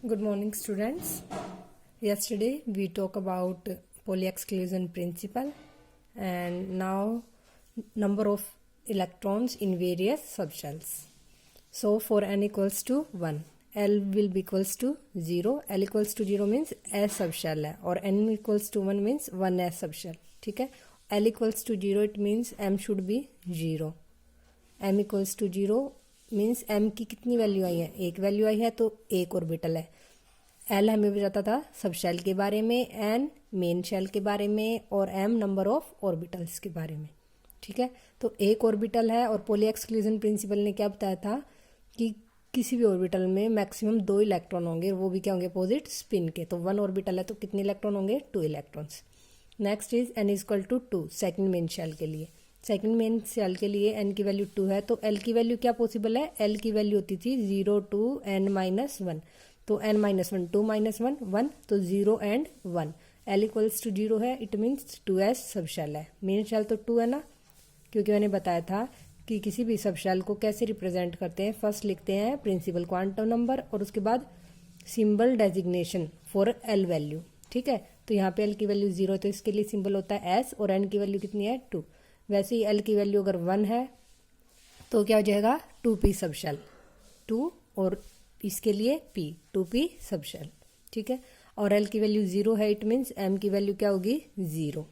Good morning, students. Yesterday we talked about Pauli exclusion principle, and now number of electrons in various subshells. So for n equals to 1, L will be equals to 0. L equals to 0 means S subshell है, और n equals to 1 means 1s subshell. ठीक है. L equals to 0 it means m should be 0. m equals to 0 means m की कितनी value आई है, एक value आई है तो एक ऑर्बिटल है. l हमें बताता था सब शेल के बारे में, n मेन शेल के बारे में, और m नंबर ऑफ ऑर्बिटल्स के बारे में. ठीक है. तो एक ऑर्बिटल है, और पॉली एक्सक्लूजन प्रिंसिपल ने क्या बताया था कि किसी भी ऑर्बिटल में मैक्सिमम 2 इलेक्ट्रॉन होंगे, वो भी क्या होंगे, अपोजिट स्पिन के. तो 1 ऑर्बिटल है तो कितने इलेक्ट्रॉन होंगे, 2 electrons. Next is n equal to 2 second main shell के लिए. सेकंड मेन शेल के लिए n की वैल्यू 2 है, तो l की वैल्यू क्या पॉसिबल है, l की वैल्यू होती थी 0 टू n माइनस 1. तो n माइनस 1 2 माइनस 1 1, तो 0 एंड 1. l इक्वल्स टू 0 है, इट मीन्स 2s सब शेल है. मेन शेल तो 2 है ना, क्योंकि मैंने बताया था कि किसी भी सब शेल को कैसे रिप्रेजेंट करते हैं. फर्स्ट लिखते हैं प्रिंसिपल क्वांटम नंबर, और उसके बाद symbol designation for l value. ठीक है. तो यहाँ पे l की वैल्यू 0 तो इसके लिए सिंबल होता है s, और n की वैल्यू कितनी है 2. वैसे ही l की वैल्यू अगर 1 है तो क्या हो जाएगा 2p सब शेल 2, और इसके लिए p 2p सब शेल. ठीक है. और l की वैल्यू 0 है, इट मीन्स m की वैल्यू क्या होगी 0.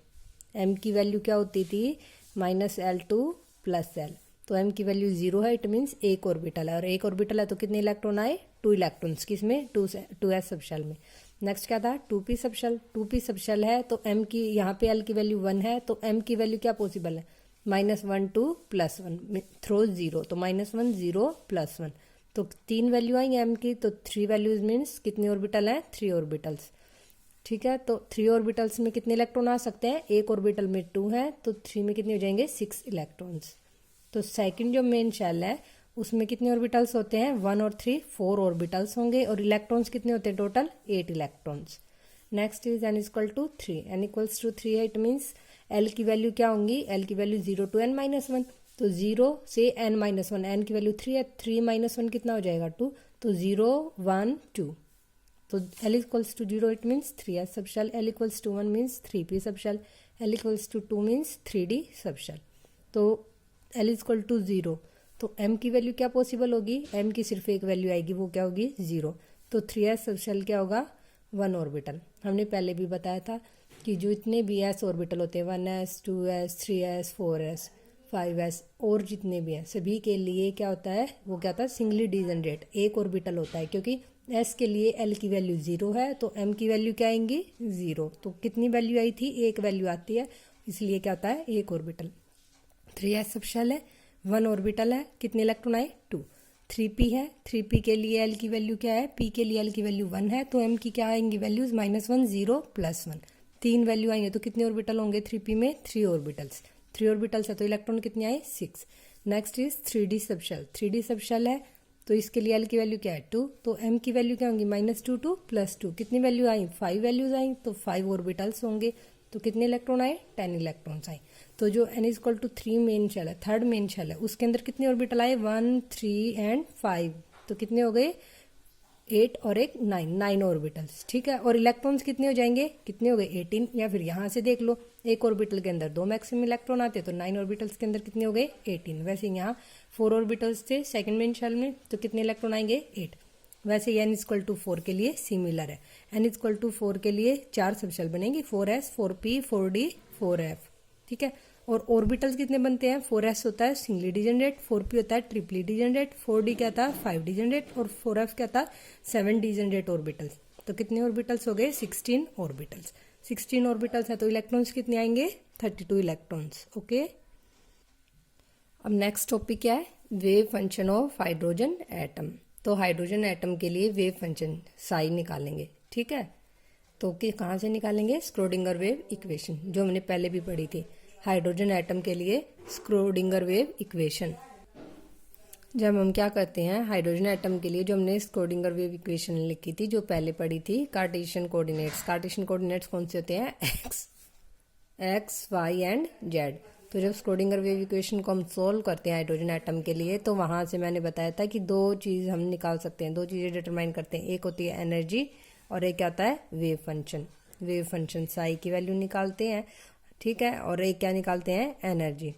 m की वैल्यू क्या होती थी -L2 प्लस l. तो m की वैल्यू 0 है, इट मीन्स एक ऑर्बिटल है, और एक ऑर्बिटल है तो कितने इलेक्ट्रॉन आए 2 इलेक्ट्रॉन्स. किसमें 2s सब शेल में. नेक्स्ट क्या था 2p सब शेल. 2p सब शेल है तो m की, यहाँ पे l की वैल्यू 1 है तो m की वैल्यू क्या पॉसिबल है -1 2 प्लस 1 थ्रो 0, तो -1 0 प्लस 1, तो 3 वैल्यू आई m की. तो 3 वैल्यूज मीन्स कितने ऑर्बिटल हैं 3 ऑर्बिटल्स. ठीक है. तो 3 ऑर्बिटल्स में कितने इलेक्ट्रॉन आ सकते हैं, एक ऑर्बिटल में 2 है तो 3 में कितने हो जाएंगे 6 इलेक्ट्रॉन्स. तो सेकंड जो मेन शेल है उसमें कितने ऑर्बिटल्स होते हैं 1 और 3 4 ऑर्बिटल्स होंगे, और इलेक्ट्रॉन्स कितने होते हैं total 8 electrons. Next is n equal to 3. n equals to 3 है, इट मीन्स l की वैल्यू क्या होंगी, l की वैल्यू 0 टू n माइनस 1, तो 0 से n माइनस 1. n की वैल्यू 3 है, 3 माइनस 1 कितना हो जाएगा 2, तो 0 1 2. तो l equals to 0 it means 3s sub shell, l equals to 1 means 3p sub shell, l equals to 2 means 3d sub shell. तो l इक्वल टू 0, तो m की वैल्यू क्या पॉसिबल होगी, m की सिर्फ एक वैल्यू आएगी, वो क्या होगी 0. तो 3s सब शेल क्या होगा 1 ऑर्बिटल. हमने पहले भी बताया था कि जो इतने भी s ऑर्बिटल होते हैं 1s 2s 3s 4s 5s और जितने भी हैं सभी के लिए क्या होता है, वो क्या होता है सिंगली डिजनरेट एक ऑर्बिटल होता है, क्योंकि s के लिए l की वैल्यू 0 है तो m की वैल्यू क्या आएंगी 0. तो कितनी वैल्यू आई थी, एक वैल्यू आती है, इसलिए क्या होता है एक ऑर्बिटल. 3s सब शेल है, 1 ऑर्बिटल है, कितने इलेक्ट्रॉन आए 2. 3p है, 3p के लिए l की वैल्यू क्या है, p के लिए l की वैल्यू 1 है, तो m की क्या आएंगी वैल्यूज -1 0 प्लस 1. 3 वैल्यू आएंगे तो कितने ऑर्बिटल होंगे 3p में 3 ऑर्बिटल्स. 3 ऑर्बिटल्स है तो इलेक्ट्रॉन कितने आए 6. Next is 3d sub shell. 3d sub shell है तो इसके लिए l की वैल्यू क्या है 2, तो m की वैल्यू क्या होंगी -2 2 प्लस 2, कितनी वैल्यू आई 5 वैल्यूज आई, तो 5 ऑर्बिटल्स होंगे, तो कितने इलेक्ट्रॉन आए 10 इलेक्ट्रॉन्स आए. तो जो n equal to 3 main shell है, थर्ड मेन शेल है, उसके अंदर कितने ऑर्बिटल आए 1 3 एंड 5, तो कितने हो गए 8 और एक 9 ऑर्बिटल्स. ठीक है. और इलेक्ट्रॉन्स कितने हो जाएंगे, कितने हो गए 18, या फिर यहाँ से देख लो एक ऑर्बिटल के अंदर 2 मैक्सिमम इलेक्ट्रॉन आते हैं, तो 9 ऑर्बिटल्स के अंदर कितने हो गए 18. वैसे यहाँ 4 ऑर्बिटल्स थे सेकंड मेन शेल में, तो कितने इलेक्ट्रॉन आएंगे 8. वैसे n इक्वल टू 4 के लिए सिमिलर है. n इक्वल टू 4 के लिए 4 सब शेल बनेंगी 4s 4p 4d 4f. ठीक है. और ऑर्बिटल्स कितने बनते हैं, 4s होता है सिंगली डिजनरेट, 4p होता है ट्रिपली डिजनरेट, 4d क्या था 5 डिजनरेट, और 4f क्या था 7 डिजनरेट ऑर्बिटल्स. तो कितने ऑर्बिटल्स हो गए 16 ऑर्बिटल्स. 16 ऑर्बिटल्स है तो इलेक्ट्रॉन्स कितने आएंगे 32 इलेक्ट्रॉन्स. ओके. अब नेक्स्ट टॉपिक क्या है, wave function of hydrogen atom. तो हाइड्रोजन एटम के लिए वेव फंक्शन साई निकालेंगे. ठीक है. तो कहाँ से निकालेंगे, स्क्रोडिंगर वेव इक्वेशन, जो हमने पहले भी पढ़ी थी. हाइड्रोजन एटम के लिए स्क्रोडिंगर वेव इक्वेशन. जब हम क्या करते हैं हाइड्रोजन एटम के लिए, जो हमने स्क्रोडिंगर वेव इक्वेशन लिखी थी जो पहले पढ़ी थी, कार्टेशियन कोऑर्डिनेट्स. कार्टेशियन कोऑर्डिनेट्स कौन से होते हैं, एक्स वाई एंड जेड. तो जब स्क्रोडिंगर वेव इक्वेशन को हम सोल्व करते हैं हाइड्रोजन एटम के लिए, तो वहाँ से मैंने बताया था कि दो चीज़ हम निकाल सकते हैं, दो चीज़ें डिटरमाइन करते हैं। एक होती है एनर्जी और एक क्या होता है wave function. Wave function psi की वैल्यू निकालते हैं, ठीक है, और एक क्या निकालते हैं एनर्जी।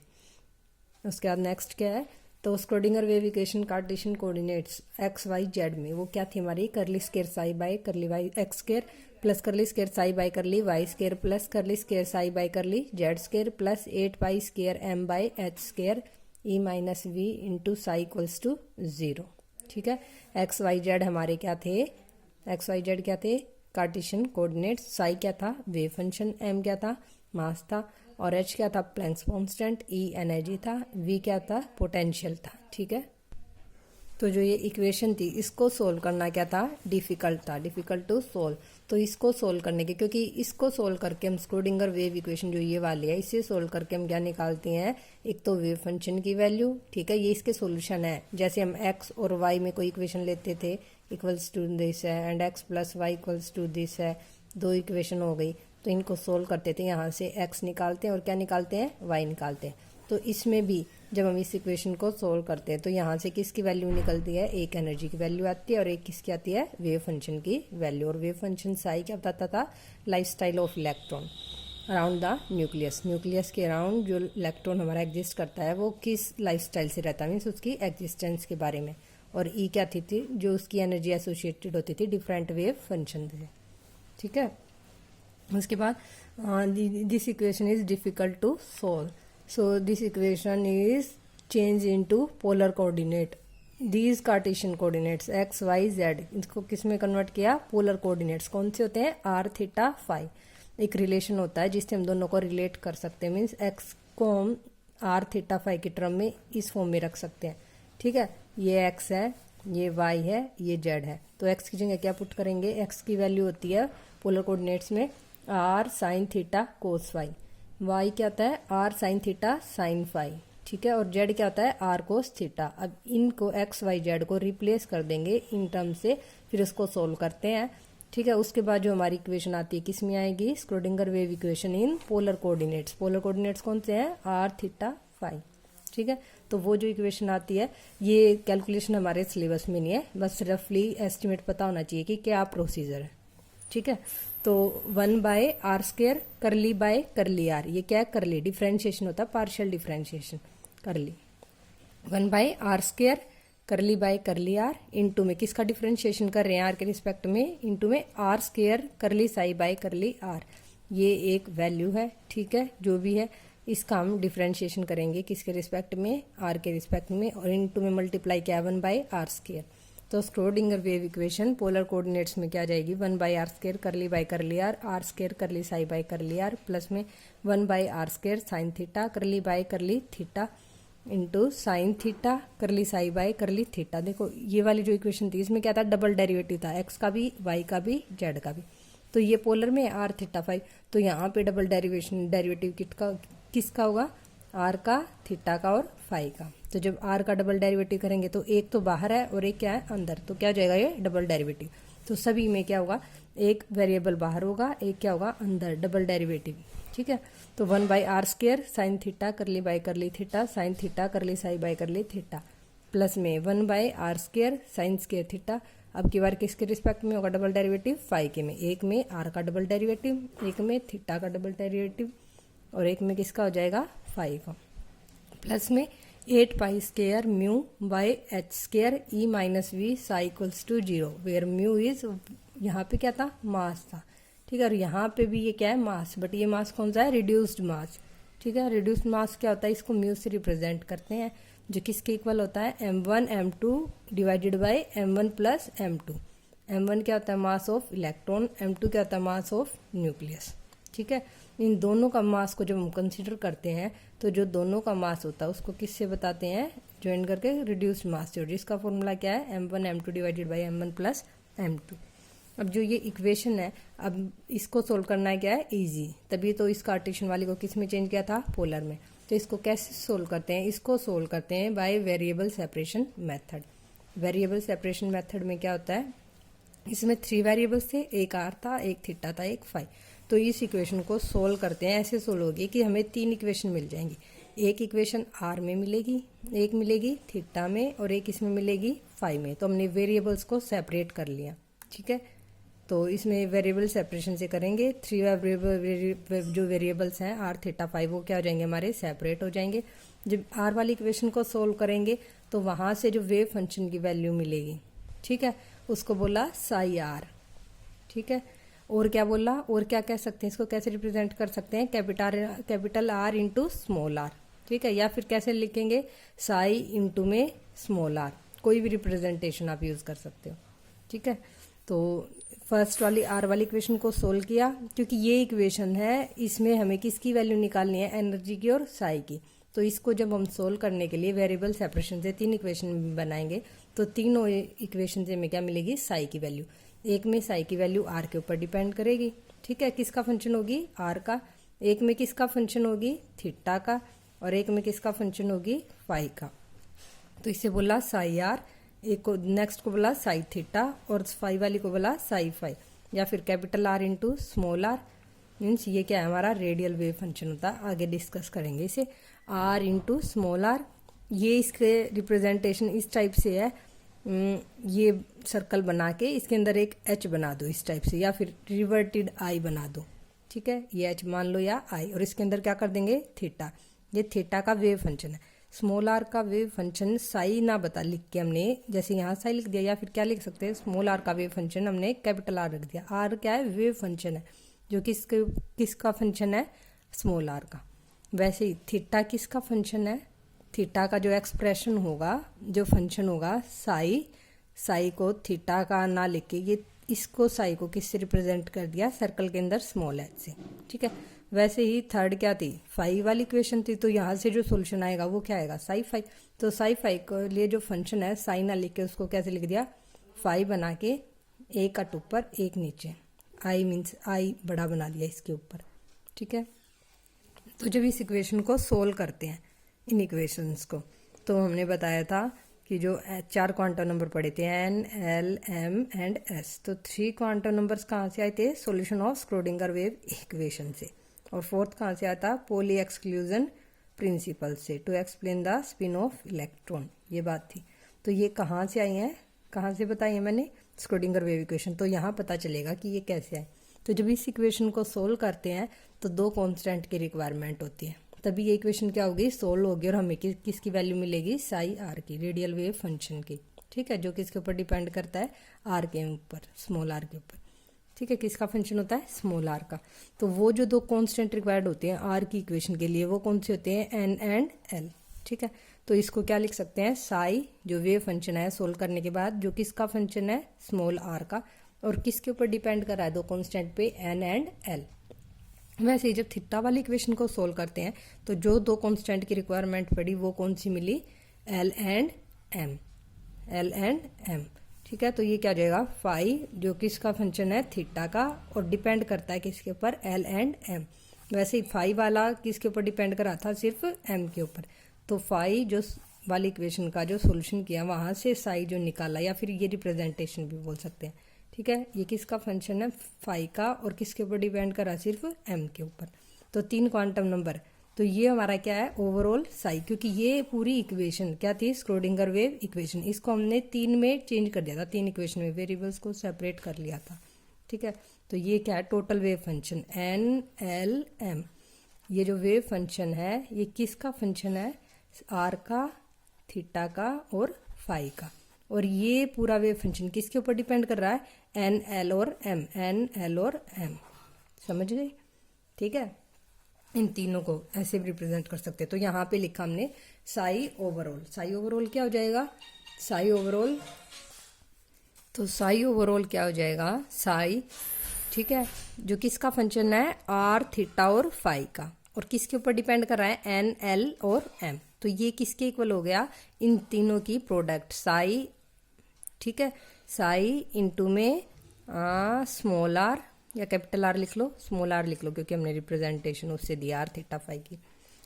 उसके बाद नेक्स्ट क्या है, तो Schrödinger wave equation Cartesian coordinates x y z में वो क्या थी हमारी, curly square psi by curly y x square plus curly square psi by curly y square plus curly square psi by curly z square plus 8 pi square m by H square E minus V into psi equals to 0। ठीक है, x y Z हमारे क्या थे, x y Z क्या थे Cartesian coordinates. Sai क्या था wave function, M क्या था मास था, और एच क्या था प्लैंक्स कांस्टेंट, ई एनर्जी था, वी क्या था पोटेंशियल था। ठीक है, तो जो ये इक्वेशन थी इसको सोल्व करना क्या था डिफिकल्ट था, डिफिकल्ट टू सोल्व। तो इसको सोल्व करने के, क्योंकि इसको सोल्व करके हम स्क्रोडिंगर वेव इक्वेशन जो ये वाली है इसे सोल्व करके हम क्या निकालते हैं, एक तो वेव फंक्शन की वैल्यू, ठीक है, ये इसके सोल्यूशन है। जैसे हम एक्स और वाई में कोई इक्वेशन लेते थे इक्वल्स टू दिस है and x plus y equals to this है, दो इक्वेशन हो गई, तो इनको सोल्व करते थे, यहाँ से x निकालते हैं और क्या निकालते हैं y निकालते हैं। तो इसमें भी जब हम इस इक्वेशन को सोल्व करते हैं तो यहाँ से किसकी वैल्यू निकलती है, एक एनर्जी की वैल्यू आती है और एक किसकी आती है वेव फंक्शन की वैल्यू। और वेव फंक्शन साई क्या बताता था, life style of electron around the nucleus, nucleus के अराउंड जो इलेक्ट्रॉन हमारा एग्जिस्ट करता है वो किस लाइफ स्टाइल से रहता है, मीन्स उसकी एग्जिस्टेंस के बारे में। और ई क्या थी जो उसकी एनर्जी एसोसिएटेड होती थी डिफरेंट वेव फंक्शन से। ठीक है, उसके बाद this equation is difficult to solve, so this equation is change into polar coordinate. These Cartesian coordinates x y z, इसको किस में कन्वर्ट किया, पोलर कोऑर्डिनेट्स। कौन से होते हैं, आर थीटा फाई। एक रिलेशन होता है जिससे हम दोनों को रिलेट कर सकते हैं, मीन्स एक्स को हम आर थीटा फाई की टर्म में इस फॉर्म में रख सकते हैं। ठीक है, ये एक्स है, ये वाई है, ये जेड है, तो एक्स की जगह क्या पुट करेंगे, एक्स की वैल्यू होती है पोलर कोऑर्डिनेट्स में R sine theta cos phi, Y क्या होता है R sine theta sine phi, ठीक है, और जेड क्या होता है आर कोस थीटा। अब इनको एक्स वाई जेड को रिप्लेस कर देंगे इन टर्म से, फिर इसको सोल्व करते हैं। ठीक है, उसके बाद जो हमारी इक्वेशन आती है किस में आएगी, Schrödinger wave equation in polar coordinates. Polar coordinates कौन से हैं, आर थीटा फाई। ठीक है, तो वो जो इक्वेशन आती है, ये कैलकुलेशन हमारे सिलेबस में नहीं है, बस रफली एस्टिमेट पता होना चाहिए कि क्या प्रोसीजर है। ठीक है, तो 1 by R square curly by curly R, ये क्या है करली, डिफ्रेंशिएशन होता है partial differentiation curly. 1 by R square curly by curly R into में किसका डिफ्रेंशिएशन कर रहे हैं आर के रिस्पेक्ट में, इंटू में are square curly psi by curly R, ये एक वैल्यू है। ठीक है, जो भी है इसका हम डिफ्रेंशिएशन करेंगे किसके रिस्पेक्ट में, आर के रिस्पेक्ट में, और इंटू में मल्टीप्लाई किया 1 बाय आर स्क्वायर। तो Schrödinger wave equation polar coordinates में क्या जाएगी, 1 by R square curly by curly R square curly psi by curly R plus में 1 by R square sine theta curly by curly theta into sine theta curly psi by curly theta. देखो ये वाली जो equation थी इसमें क्या था, double derivative था, एक्स का भी वाई का भी जेड का भी। तो ये पोलर में आर थीटा फाई, तो यहाँ पे डबल डेरिवेटिव किसका होगा, आर का, थीटा का और फाई का। तो जब आर का डबल डेरिवेटिव करेंगे तो एक तो बाहर है और एक क्या है अंदर, तो क्या हो जाएगा ये डबल डेरिवेटिव। तो सभी में क्या होगा, एक वेरिएबल बाहर होगा, एक क्या होगा अंदर, डबल डेरिवेटिव। ठीक है, तो 1 by R square sine theta curly by curly theta sine theta curly psi by curly theta plus में 1 by R square sine square theta. अब की बार किसके रिस्पेक्ट में होगा डबल डेरिवेटिव, फाई के में, एक में आर का डबल डेरिवेटिव, एक में थीटा का डबल डेरिवेटिव और एक में किसका हो जाएगा फाई का, प्लस में 8 pi square mu by H square E minus V psi equals to 0, where mu is, यहाँ पे क्या था मास था। ठीक है, और यहाँ पे भी ये क्या है मास, बट ये मास कौन सा है, रिड्यूस्ड मास। ठीक है, रिड्यूस्ड मास क्या होता है, इसको म्यू से रिप्रेजेंट करते हैं, जो किसके इक्वल होता है m1 m2 divided by m1 plus m2। m1 क्या होता है मास ऑफ इलेक्ट्रॉन, m2 क्या होता है मास ऑफ न्यूक्लियस। ठीक है, इन दोनों का मास को जब हम कंसीडर करते हैं तो जो दोनों का मास होता है उसको किससे बताते हैं, ज्वाइन करके रिड्यूस्ड मास से, जिसका फॉर्मूला क्या है m1 m2 divided by m1 plus m2। अब जो ये इक्वेशन है, अब इसको सोल्व करना है क्या है इजी, तभी तो इस कार्टेशियन वाली को किस में चेंज किया था, पोलर में। तो इसको कैसे सोल्व करते हैं, इसको सोल्व करते हैं by variable separation method. Variable separation method में क्या होता है, इसमें 3 वेरिएबल्स थे, एक आर था, एक थीटा था, एक फाई। तो इस इक्वेशन को सोल्व करते हैं, ऐसे सोल्व होगी कि हमें 3 इक्वेशन मिल जाएंगी। एक इक्वेशन आर में मिलेगी, एक मिलेगी थीटा में और एक इसमें मिलेगी फाई में। तो हमने वेरिएबल्स को सेपरेट कर लिया, ठीक है। तो इसमें वेरिएबल सेपरेशन से करेंगे, 3 वेरिएबल जो वेरिएबल्स हैं आर थीटा फाई वो क्या हो जाएंगे हमारे, सेपरेट हो जाएंगे। जब आर वाली इक्वेशन को सोल्व करेंगे तो वहाँ से जो वेव फंक्शन की वैल्यू मिलेगी, ठीक है, उसको बोला साई आर, ठीक है। और क्या बोला, और क्या कह सकते हैं, इसको कैसे रिप्रेजेंट कर सकते हैं, capital R into small R, ठीक है। या फिर कैसे लिखेंगे, साई इंटू में स्मॉल आर, कोई भी रिप्रेजेंटेशन आप यूज कर सकते हो, ठीक है। तो फर्स्ट वाली आर वाली इक्वेशन को सोल्व किया, क्योंकि ये इक्वेशन है, इसमें हमें किसकी वैल्यू निकालनी है, एनर्जी की और साई की। तो इसको जब हम सोल्व करने के लिए वेरिएबल सेपरेशन से 3 इक्वेशन बनाएंगे, तो तीनों इक्वेशन से हमें क्या मिलेगी, साई की वैल्यू। एक में साई की वैल्यू आर के ऊपर डिपेंड करेगी, ठीक है, किसका फंक्शन होगी, आर का। एक में किसका फंक्शन होगी, थीटा का, और एक में किसका फंक्शन होगी, फाई का। तो इसे बोला साई आर, एक को नेक्स्ट को बोला साई थीटा, और फाई वाली को बोला साई फाई, या फिर capital R into small R. Means ये क्या है, हमारा रेडियल वेव फंक्शन होता है। आगे डिस्कस करेंगे इसे। आर इंटू स्मॉल आर, ये इसके रिप्रेजेंटेशन इस टाइप से है, ये सर्कल बना के इसके अंदर एक एच बना दो इस टाइप से, या फिर रिवर्टेड आई बना दो, ठीक है, ये एच मान लो या आई, और इसके अंदर क्या कर देंगे, थीटा। ये थीटा का वेव फंक्शन है। स्मॉल आर का वेव फंक्शन साई ना बता लिख के हमने, जैसे यहाँ साई लिख दिया, या फिर क्या लिख सकते हैं, स्मॉल आर का वेव फंक्शन हमने कैपिटल आर रख दिया। आर क्या है, वेव फंक्शन है, जो किसका फंक्शन है, स्मॉल आर का। वैसे ही थीटा किसका फंक्शन है, थीटा का जो एक्सप्रेशन होगा, जो फंक्शन होगा साई को थीटा का ना लिख के ये इसको साई को किससे रिप्रेजेंट कर दिया, सर्कल के अंदर स्मॉल एच से, ठीक है। वैसे ही थर्ड क्या थी, फाई वाली इक्वेशन थी, तो यहाँ से जो सोल्यूशन आएगा वो क्या आएगा, साई फाई। तो साई फाई के लिए जो फंक्शन है, साई ना लिख के उसको कैसे लिख दिया, फाई बना के एक कट ऊपर एक नीचे, आई मीन्स आई बड़ा बना दिया इसके ऊपर, ठीक है। तो जब इस इक्वेशन को सोल्व करते हैं, इन इक्वेशंस को, तो हमने बताया था कि जो 4 क्वांटम नंबर पढ़े थे, N, L, M and S. तो 3 क्वांटम नंबर्स कहाँ से आए थे, solution of Schrodinger wave equation से। और फोर्थ कहाँ से आता, पॉली एक्सक्लूजन प्रिंसिपल से, to explain the spin of electron, ये बात थी। तो ये कहाँ से आई हैं, कहाँ से बताई है मैंने, स्क्रोडिंगर वेव इक्वेशन। तो यहाँ पता चलेगा कि ये कैसे आए। तो जब इस इक्वेशन को सोल्व करते हैं तो 2 कांस्टेंट की रिक्वायरमेंट होती है, तभी ये इक्वेशन क्या होगी, सोल्व होगी, और हमें किसकी वैल्यू मिलेगी, साई आर की, रेडियल वेव फंक्शन की, ठीक है, जो किसके ऊपर डिपेंड करता है, आर के ऊपर, स्मॉल आर के ऊपर, ठीक है। किसका फंक्शन होता है, स्मॉल आर का। तो वो जो 2 कांस्टेंट रिक्वायर्ड होते हैं आर की इक्वेशन के लिए, वो कौन से होते हैं, एन एंड एल, ठीक है। तो इसको क्या लिख सकते हैं, साई जो वेव फंक्शन है सोल्व करने के बाद, जो किसका फंक्शन है, स्मॉल आर का, और किसके ऊपर डिपेंड कर रहा है, 2 कांस्टेंट पे, एन एंड एल। वैसे ही जब थीटा वाली इक्वेशन को सोल्व करते हैं तो जो 2 कांस्टेंट की रिक्वायरमेंट पड़ी वो कौन सी मिली, L and M, L and M, ठीक है। तो ये क्या हो जाएगा, फाई जो किसका फंक्शन है, थीटा का, और डिपेंड करता है किसके ऊपर, एल एंड एम। वैसे ही फाई वाला किसके ऊपर डिपेंड कर रहा था, सिर्फ एम के ऊपर। तो फाई जो वाली इक्वेशन का जो सोल्यूशन किया, वहां से साई जो निकाला, या फिर ये रिप्रेजेंटेशन भी बोल सकते हैं, ठीक है। ये किसका फंक्शन है, फाई का, और किसके ऊपर डिपेंड करा, सिर्फ एम के ऊपर। तो 3 क्वांटम नंबर, तो ये हमारा क्या है, ओवरऑल साई, क्योंकि ये पूरी इक्वेशन क्या थी, स्क्रोडिंगर वेव इक्वेशन। इसको हमने 3 में चेंज कर दिया था, 3 इक्वेशन में वेरिएबल्स को सेपरेट कर लिया था, ठीक है। तो ये क्या है, total wave function N L M. ये जो वेव फंक्शन है ये किसका फंक्शन है, आर का, थीटा का और फाई का। और ये पूरा वेव फंक्शन किसके ऊपर डिपेंड कर रहा है, एन एल और एम, एन एल और एम, समझ गए, ठीक है। इन तीनों को ऐसे भी रिप्रेजेंट कर सकते हैं। तो यहाँ पे लिखा हमने साई ओवरऑल। साई ओवरऑल क्या हो जाएगा, साई ओवरऑल, तो साई ओवरऑल क्या हो जाएगा, साई, ठीक है, जो किसका फंक्शन है, आर थीटा और फाई का, और किसके ऊपर डिपेंड कर रहा है, एन एल और एम। तो ये किसके इक्वल हो गया, इन तीनों की प्रोडक्ट, साई, ठीक है, साई इंटू में स्मॉल आर, या कैपिटल आर लिख लो, स्मॉल आर लिख लो, क्योंकि हमने रिप्रेजेंटेशन उससे दिया आर थीटा फाई की।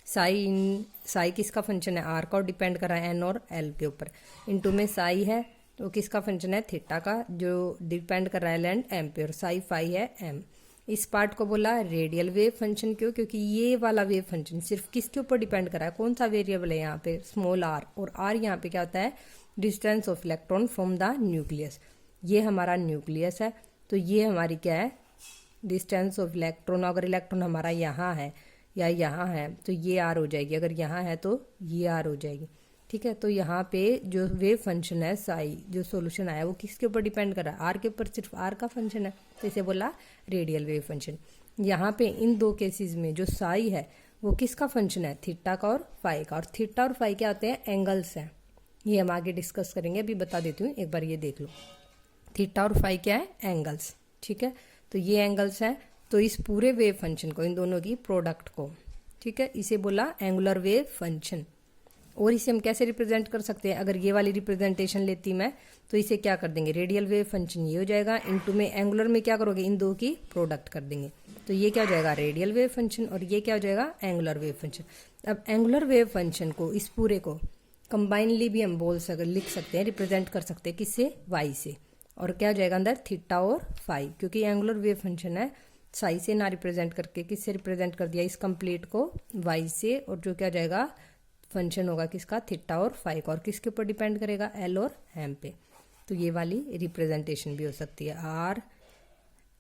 साई किसका फंक्शन है, आर का, और डिपेंड कर रहा है एन और एल के ऊपर। इंटू में साई है तो किसका फंक्शन है, थीटा का, जो डिपेंड कर रहा है एल एंड एम पे, और साई फाई है एम। इस पार्ट को बोला रेडियल वेव फंक्शन। क्यों? क्योंकि ये वाला वेव फंक्शन सिर्फ किसके ऊपर डिपेंड कर रहा है, कौन सा वेरिएबल है यहाँ पे, स्मॉल आर, और आर यहाँ पे क्या होता है, distance of electron from the nucleus. ये हमारा न्यूक्लियस है, तो ये हमारी क्या है, डिस्टेंस ऑफ इलेक्ट्रॉन। अगर इलेक्ट्रॉन हमारा यहाँ है या यहाँ है तो ये आर हो जाएगी, अगर यहाँ है तो ये आर हो जाएगी। ठीक है, तो यहाँ पे जो वेव फंक्शन है साई, जो सॉल्यूशन आया वो किसके ऊपर डिपेंड कर रहा है, आर के ऊपर, सिर्फ आर का फंक्शन है, तो इसे बोला रेडियल वेव फंक्शन। यहाँ पे इन दो केसेस में जो साई है वो किसका फंक्शन है, थीटा का और फाई का। और थीटा और फाई क्या होते हैं, एंगल्स हैं। ये हम आगे डिस्कस करेंगे, अभी बता देती हूँ, एक बार ये देख लो। थीटा और फाई क्या है, एंगल्स। ठीक है, तो ये एंगल्स हैं। तो इस पूरे वेव फंक्शन को, इन दोनों की प्रोडक्ट को, ठीक है, इसे बोला एंगुलर वेव फंक्शन। और इसे हम कैसे रिप्रेजेंट कर सकते हैं, अगर ये वाली रिप्रेजेंटेशन लेती मैं तो इसे क्या कर देंगे, रेडियल वेव फंक्शन ये हो जाएगा, इनटू में एंगुलर में क्या करोगे, इन दो की प्रोडक्ट कर देंगे, तो ये क्या हो जाएगा, रेडियल वेव फंक्शन, और ये क्या हो जाएगा, एंगुलर वेव फंक्शन। अब एंगुलर वेव फंक्शन को, इस पूरे को कंबाइनली भी हम लिख सकते हैं, रिप्रेजेंट कर सकते हैं, किससे, वाई से। और क्या हो जाएगा अंदर, थीटा और फाई, क्योंकि एंगुलर वेव फंक्शन है, साई से ना रिप्रेजेंट करके किससे रिप्रेजेंट कर दिया, इस कंप्लीट को वाई से, और जो क्या जाएगा फंक्शन होगा किसका, थीटा और फाई का, और किसके ऊपर डिपेंड करेगा, एल और एम पे। तो ये वाली रिप्रेजेंटेशन भी हो सकती है। आर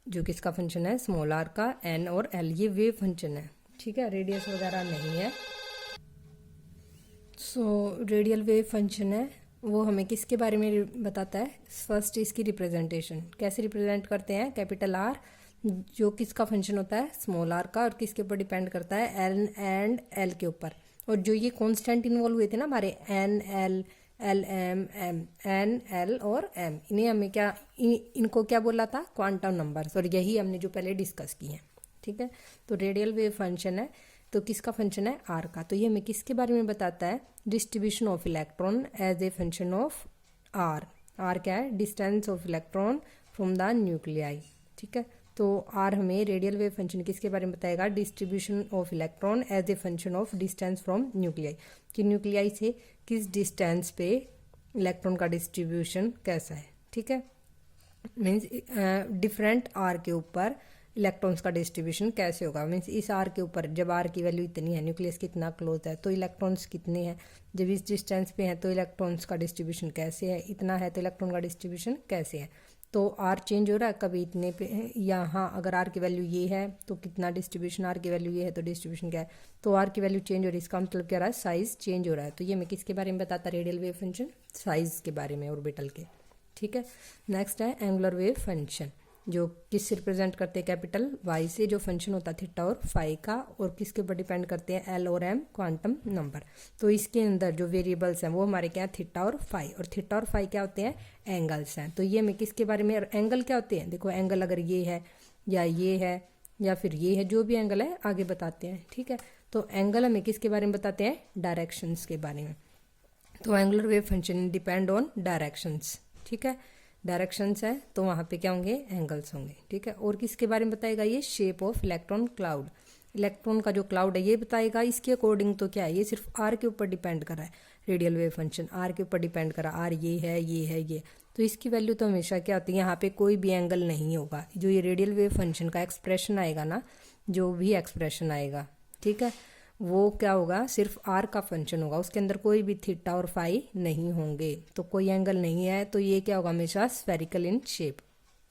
जो किसका फंक्शन है, स्मॉल आर का, एन और एल ये वेव फंक्शन है। ठीक है, रेडियस वगैरह नहीं है। सो रेडियल वेव फंक्शन है, वो हमें किसके बारे में बताता है, फर्स्ट इसकी रिप्रेजेंटेशन कैसे रिप्रेजेंट करते हैं, कैपिटल आर जो किसका फंक्शन होता है, स्मॉल आर का, और किसके ऊपर डिपेंड करता है, एन एंड एल के ऊपर। और जो ये कांस्टेंट इन्वॉल्व हुए थे ना हमारे, N L, L M M, N L और एम, इन्हें हमें क्या, इनको क्या बोला था, क्वांटम नंबर्स, और यही हमने जो पहले डिस्कस किए हैं। ठीक है, तो रेडियल वेव फंक्शन है, तो किसका फंक्शन है, आर का। तो ये हमें किसके बारे में बताता है, distribution of electron as a function of R. R क्या है, distance of electron from the nuclei. ठीक है, तो आर हमें रेडियल वेव फंक्शन किसके बारे में बताएगा, distribution of electron as a function of distance from nuclei, कि न्यूक्लियाई से किस डिस्टेंस पे इलेक्ट्रॉन का डिस्ट्रीब्यूशन कैसा है। ठीक है, मीन्स डिफरेंट आर के ऊपर इलेक्ट्रॉन्स का डिस्ट्रीब्यूशन कैसे होगा, मीन्स इस आर के ऊपर जब आर की वैल्यू इतनी है, न्यूक्लियस कितना क्लोज है, तो इलेक्ट्रॉन्स कितने हैं, जब इस डिस्टेंस पे हैं तो इलेक्ट्रॉन्स का डिस्ट्रीब्यूशन कैसे है, इतना है तो इलेक्ट्रॉन का डिस्ट्रीब्यूशन कैसे है। तो आर चेंज हो रहा है, कभी इतने पे है, यहाँ अगर आर की वैल्यू ये है तो कितना डिस्ट्रीब्यूशन, आर की वैल्यू ये है तो डिस्ट्रीब्यूशन क्या है, तो आर की वैल्यू चेंज हो रही है, इसका मतलब क्या रहा है, साइज चेंज हो रहा है। तो ये मैं किसके बारे में बताता, रेडियल वेव फंक्शन, साइज के बारे में, ऑर्बिटल के। ठीक है, नेक्स्ट है एंगुलर वेव फंक्शन, जो किससे रिप्रेजेंट करते हैं, कैपिटल वाई से, जो फंक्शन होता है थीटा और फाई का, और किसके ऊपर डिपेंड करते हैं, एल और एम, क्वांटम नंबर। तो इसके अंदर जो वेरिएबल्स हैं वो हमारे क्या है, थीटा और फाई, और थीटा और फाई क्या होते हैं, एंगल्स हैं। तो ये मैं किसके बारे में, एंगल क्या होते हैं, देखो एंगल अगर ये है या फिर ये है, जो भी एंगल है आगे बताते हैं। ठीक है, तो एंगल हमें किसके बारे में बताते हैं, डायरेक्शंस के बारे में। तो angular wave function depend on directions. ठीक है, डायरेक्शंस है तो वहाँ पे क्या होंगे, एंगल्स होंगे। ठीक है, और किसके बारे में बताएगा, ये shape of electron cloud, electron का जो क्लाउड है ये बताएगा। इसके अकॉर्डिंग तो क्या है, ये सिर्फ आर के ऊपर डिपेंड कर रहा है, रेडियल वेव फंक्शन आर के ऊपर डिपेंड कर रहा है, आर ये है ये, तो इसकी वैल्यू तो हमेशा क्या होती है, यहाँ पे कोई भी एंगल नहीं होगा। जो ये रेडियल वेव फंक्शन का एक्सप्रेशन आएगा ना, जो भी एक्सप्रेशन आएगा, ठीक है, वो क्या होगा, सिर्फ आर का फंक्शन होगा, उसके अंदर कोई भी थीटा और फाई नहीं होंगे, तो कोई एंगल नहीं है, तो ये क्या होगा, हमेशा स्फेरिकल इन शेप।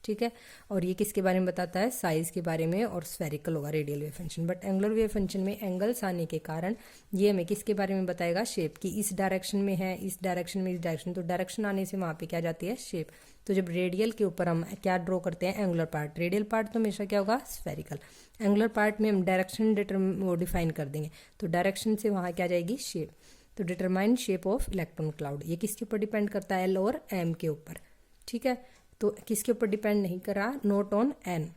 ठीक है, और ये किसके बारे में बताता है, साइज के बारे में, और स्फेरिकल होगा radial wave function. But angular wave function में एंगल्स आने के कारण ये हमें किसके बारे में बताएगा, शेप की, इस डायरेक्शन में है, इस डायरेक्शन में, इस डायरेक्शन, तो डायरेक्शन आने से वहाँ पे क्या जाती है, शेप। तो जब रेडियल के ऊपर हम क्या ड्रॉ करते हैं, एंगुलर पार्ट, रेडियल पार्ट तो हमेशा क्या होगा, स्फेरिकल। एंगुलर पार्ट में हम डायरेक्शन वो डिफाइन कर देंगे, तो डायरेक्शन से वहाँ क्या जाएगी, शेप। तो determine shape of electron cloud, ये किसके ऊपर डिपेंड करता है, एल और एम के ऊपर। ठीक है, तो किसके ऊपर डिपेंड नहीं कर रहा, नॉट ऑन एन।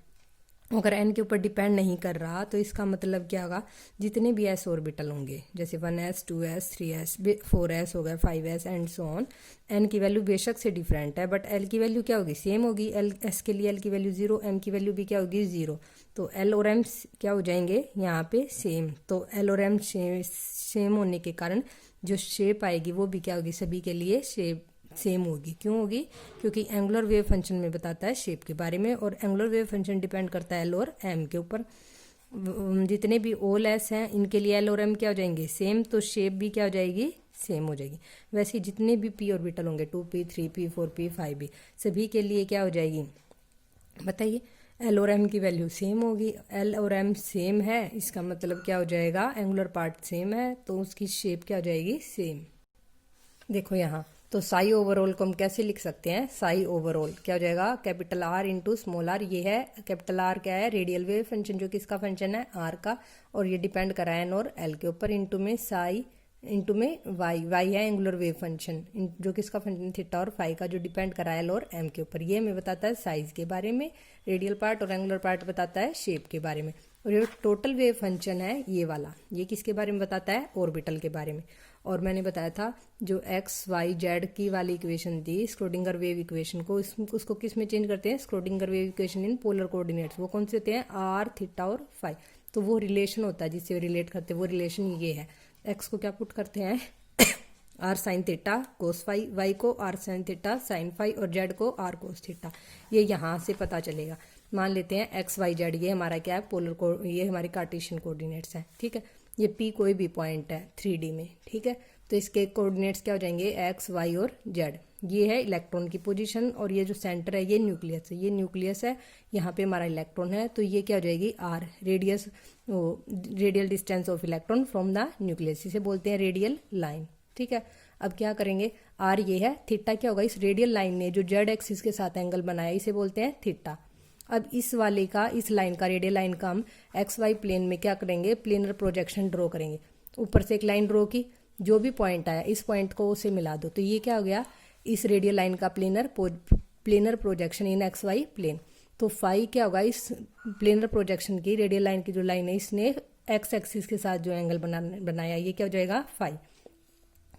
अगर एन के ऊपर डिपेंड नहीं कर रहा तो इसका मतलब क्या होगा, जितने भी एस ऑर्बिटल होंगे, जैसे 1s 2s 3s 4s हो गया, 5s and so on, N की वैल्यू बेशक से डिफरेंट है, बट एल की वैल्यू क्या होगी, सेम होगी। एल एस के लिए एल की वैल्यू 0, एम की वैल्यू भी क्या होगी, 0, तो एल और एम क्या हो जाएंगे यहाँ पे, सेम। तो एल और एम सेम होने के कारण जो शेप आएगी वो भी क्या होगी, सभी के लिए शेप सेम होगी। क्यों होगी? क्योंकि एंगुलर वेव फंक्शन में बताता है शेप के बारे में, और एंगुलर वेव फंक्शन डिपेंड करता है एल और एम के ऊपर। जितने भी ओ लेस हैं इनके लिए एल और एम क्या हो जाएंगे? सेम, तो शेप भी क्या हो जाएगी? सेम हो जाएगी। वैसे जितने भी पी ऑर्बिटल होंगे 2p 3p 4p 5p सभी के लिए क्या हो जाएगी? बताइए। एल और एम की वैल्यू सेम होगी। एल और एम सेम है, इसका मतलब क्या हो जाएगा? एंगुलर पार्ट सेम है, तो उसकी शेप क्या हो जाएगी? सेम। देखो यहाँ तो साई ओवरऑल को हम कैसे लिख सकते हैं? साई ओवरऑल क्या हो जाएगा? Capital R into small R. ये है कैपिटल आर, क्या है? रेडियल वेव फंक्शन, जो किसका फंक्शन है? आर का, और ये डिपेंड करा है एन और एल के ऊपर। इंटू में साई, इंटू में वाई, वाई है एंगुलर वेव फंक्शन, जो किसका फंक्शन? थीटा और फाई का, जो डिपेंड करा है एल और एम के ऊपर। ये हमें बताता है साइज के बारे में, रेडियल पार्ट, और एंगुलर पार्ट बताता है शेप के बारे में। और ये टोटल वेव फंक्शन है ये वाला, ये किसके बारे में बताता है? ऑर्बिटल के बारे में। और मैंने बताया था जो एक्स वाई जेड की वाली इक्वेशन थी, स्क्रोडिंगर वेव इक्वेशन को, उसको किस में चेंज करते हैं? Schrödinger wave equation in polar coordinates. वो कौन से होते हैं? आर, थीटा और फाई। तो वो रिलेशन होता है जिससे रिलेट करते हैं, वो रिलेशन ये है। एक्स को क्या पुट करते हैं? R sine theta cos phi, Y को R sine theta sine phi, और जेड को आर कोस थीटा। ये यहाँ से पता चलेगा। मान लेते हैं एक्स वाई जेड, ये हमारा क्या है? पोलर को, ये हमारे कार्टेशियन कोऑर्डिनेट्स हैं, ठीक है। ये पी कोई भी पॉइंट है 3D में, ठीक है। तो इसके कोऑर्डिनेट्स क्या हो जाएंगे? एक्स वाई और जेड। ये है इलेक्ट्रॉन की पोजीशन, और ये जो सेंटर है ये न्यूक्लियस है, ये न्यूक्लियस है, यहाँ पे हमारा इलेक्ट्रॉन है। तो ये क्या हो जाएगी? R, radius, radial distance of electron from the nucleus, इसे बोलते हैं रेडियल लाइन, ठीक है। अब क्या करेंगे? आर ये है, थीटा क्या होगा? इस रेडियल लाइन ने जो जेड एक्सिस के साथ एंगल बनाया इसे बोलते हैं थीटा। अब इस वाले का, इस लाइन का, रेडियल लाइन का हम एक्स वाई प्लेन में क्या करेंगे? प्लेनर प्रोजेक्शन ड्रॉ करेंगे। ऊपर से एक लाइन ड्रॉ की, जो भी पॉइंट आया इस पॉइंट को उसे मिला दो, तो ये क्या हो गया? इस रेडियल लाइन का planar projection in X Y plane. तो फाई क्या होगा? इस प्लेनर प्रोजेक्शन की, रेडियल लाइन की जो लाइन है, इसने एक्स एक्सिस के साथ जो एंगल बनाया, ये क्या हो जाएगा? फाई,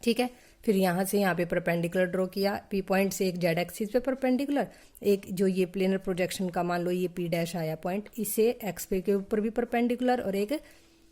ठीक है। फिर यहाँ से यहाँ पे परपेंडिकुलर ड्रॉ किया, पी पॉइंट से एक जेड एक्सिस पे परपेंडिकुलर, एक जो ये प्लेनर प्रोजेक्शन का मान लो ये पी डैश आया पॉइंट, इससे एक्स पे के ऊपर भी परपेंडिकुलर, और एक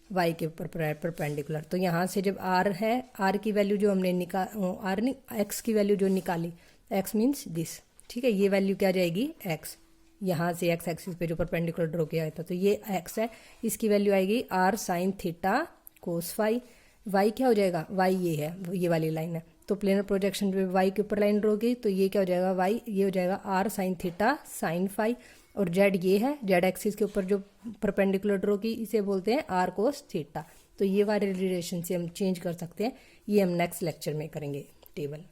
वाई के ऊपर परपेंडिकुलर। तो यहाँ से जब आर है, आर की वैल्यू जो हमने आर नहीं, एक्स की वैल्यू जो निकाली, एक्स मीन्स दिस, ठीक है। ये वैल्यू क्या जाएगी? एक्स। यहाँ से एक्स एक्सिस पे जो परपेंडिकुलर ड्रॉ किया था, तो ये एक्स है, इसकी वैल्यू आएगी R sine theta cos phi. Y क्या हो जाएगा? वाई ये है, ये वाली लाइन है, तो प्लेनर प्रोजेक्शन पे वाई के ऊपर लाइन ड्रॉ की, तो ये क्या हो जाएगा? वाई, ये हो जाएगा R sine theta sine phi. और जेड ये है, जेड एक्सिस के ऊपर जो परपेंडिकुलर ड्रॉ की, इसे बोलते हैं आर कोस थीटा। तो ये वाले रिलेशन से हम चेंज कर सकते हैं, ये हम नेक्स्ट लेक्चर में करेंगे टेबल।